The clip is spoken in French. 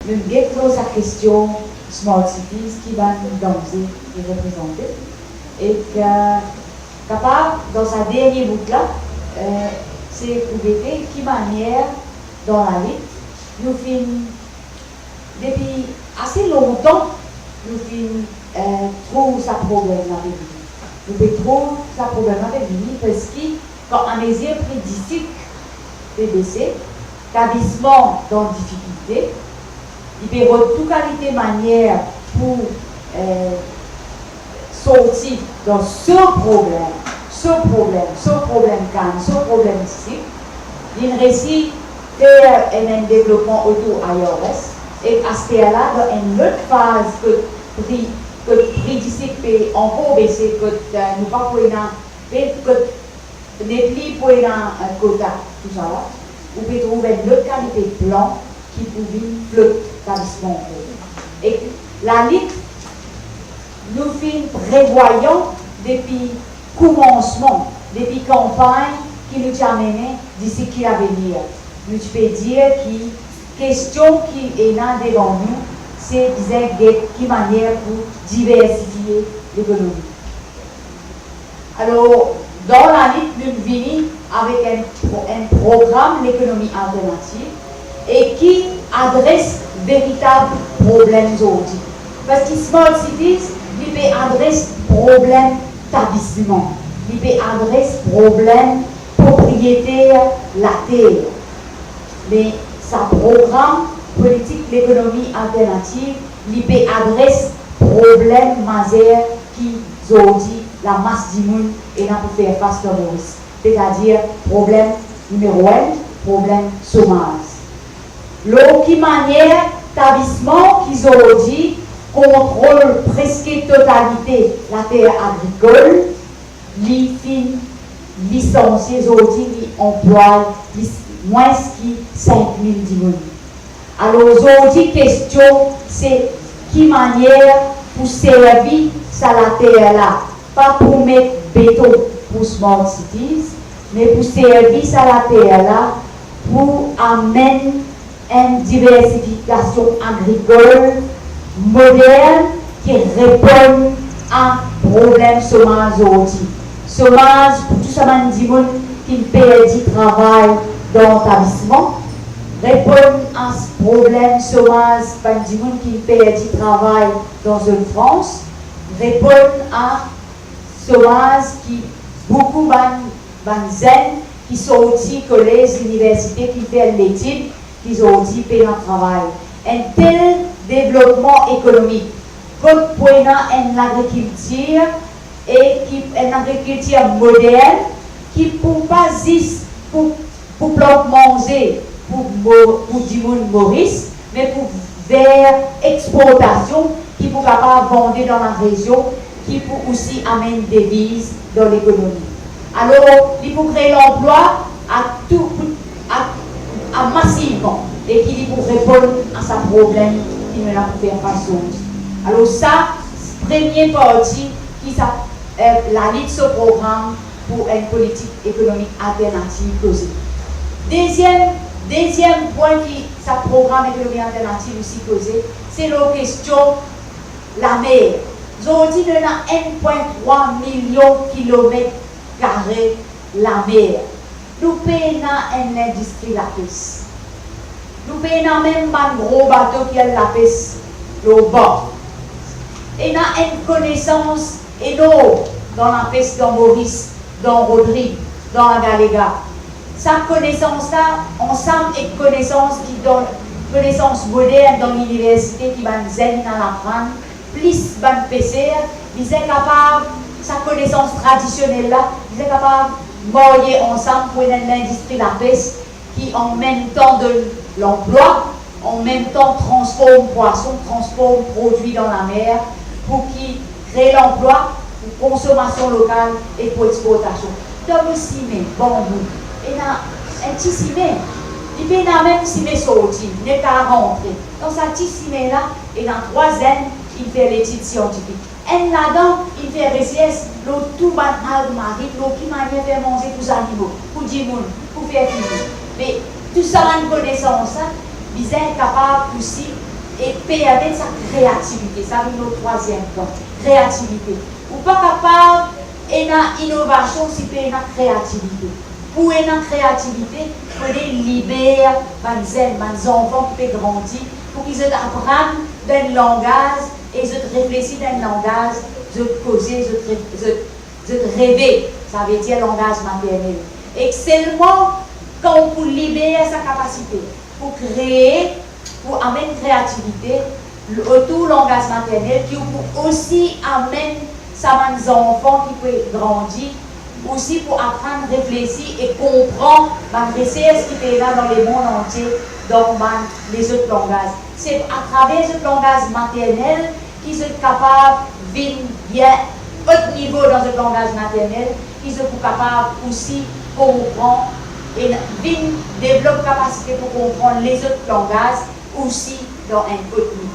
nous avons sa question Smart Cities qui va nous danser et représenter. Et capable, dans sa dernière boucle là, c'est pour vérifier qui manière dans la lutte, nous finissons depuis assez longtemps, nous finissons trop sa problème avec lui. Nous faisons trop sa problème avec lui parce que quand un mesure prédictique BBC, établissement dans difficulté, il peut avoir toute qualité manière pour sortir dans ce problème calme, ce problème ici. Il réussit faire un développement autour iOS et à ce là dans une autre phase que prédictique peut encore baisser, que nous pas pour que n'est plus pour un quota, tout ça là. Vous pouvez trouver une autre qualité de plan qui pouvait flotter l'établissement. Et la lutte, nous prévoyons depuis commencement, depuis campagne qui nous a mené d'ici qui à venir. Nous pouvons dire que la question qui est là devant nous, c'est de quelle manière pour diversifier l'économie. Alors, dans la lutte, nous venons avec un programme l'économie alternative et qui adresse véritables problèmes aujourd'hui. Parce que Smart Cities, il peut adresser problème d'établissement, il peut adresser problème propriétaire la terre. Mais sa programme politique l'économie alternative, il peut adresser problème majeur qui aujourd'hui la masse du monde et là pour faire face à Maurice. C'est-à-dire problème numéro 1, problème chômage. L'autre manière d'établissement qui aujourd'hui contrôle presque totalité la terre agricole, les fins licenciés aujourd'hui emploient moins que 5 000 personnes. Alors aujourd'hui, question c'est qui manière pour servir ça la terre là, pas pour mettre béton pour Smart Cities, mais pour servir ça la terre là, pour amener une diversification agricole moderne qui répond à problème chômage aujourd'hui. Chômage pour tout ça dit qui perd du travail dans l'établissement, répond à ce problème chômage par du monde qui perd du travail dans une France, répond à chômage qui beaucoup de jeunes qui sont aussi collèges, universités, qui font l'étude, qui ont aussi payé un travail. Un tel développement économique, comme pour une agriculture et une agriculture moderne, qui ne peut pas juste pour manger pour du monde Maurice, mais pour vers exportation, qui peut capable vendre dans la région, qui peut aussi amener des devises dans l'économie. Alors, il faut créer l'emploi à massivement et qui pour répondre à sa problème qui ne l'a pas faire face aux. Alors ça, première partie qui la lutte ce programme pour une politique économique alternative causée. Deuxième point qui sa programme économique alternative aussi causé, c'est la question la mer. Aujourd'hui, on a 1,3 million de kilomètres carrés la mer. Nous payons une industrie la pêche. Nous payons même un gros bateau qui a la pêche au bord. Et nous avons une connaissance énorme dans la pêche dans Maurice, dans Rodrigue, dans la Galéga. Cette connaissance-là, ensemble avec connaissance qui donne connaissance moderne dans l'université qui va nous aider à l'apprendre, plus de PC, ils sont capables, sa connaissance traditionnelle-là, ils sont capables de marier ensemble pour une industrie de la pêche qui en même temps donne l'emploi, en même temps transforme poisson, transforme produits dans la mer pour qui crée l'emploi pour consommation locale et pour exportation. Comme le ciment, bambou, et un petit ciment, il fait même ciment sorti, il n'est pas rentré. Dans sa petit ciment-là, et dans 3 ans, il fait l'étude scientifique. Et là-dedans, il fait recherche, l'eau tout banal de Marie, l'eau qui m'a fait manger pour les animaux, pour du monde, pour faire vivre. Mais tout ça, une connaissance, ils sont capables aussi et permettre sa créativité. Ça c'est notre troisième point. Créativité. Ou pas capable d'une innovation si pas une créativité. Pour une créativité, il faut libérer les enfants qui peuvent grandir pour qu'ils apprennent d'un langage et ils réfléchissent d'un langage, ils causer, ils rêver. Ça veut dire langage maternel. Et seulement quand on peut libérer sa capacité pour créer, pour amener une créativité, autour du langage maternel, qui peut aussi amener les enfants qui peuvent grandir, aussi pour apprendre, réfléchir et comprendre malgré ce qui est là dans le monde entier, dans les autres langages. C'est à travers ce langage maternel qu'ils sont capables de bien haut niveau dans ce langage maternel, qu'ils sont capables aussi de comprendre et développer capacité pour comprendre les autres langages aussi dans un haut niveau.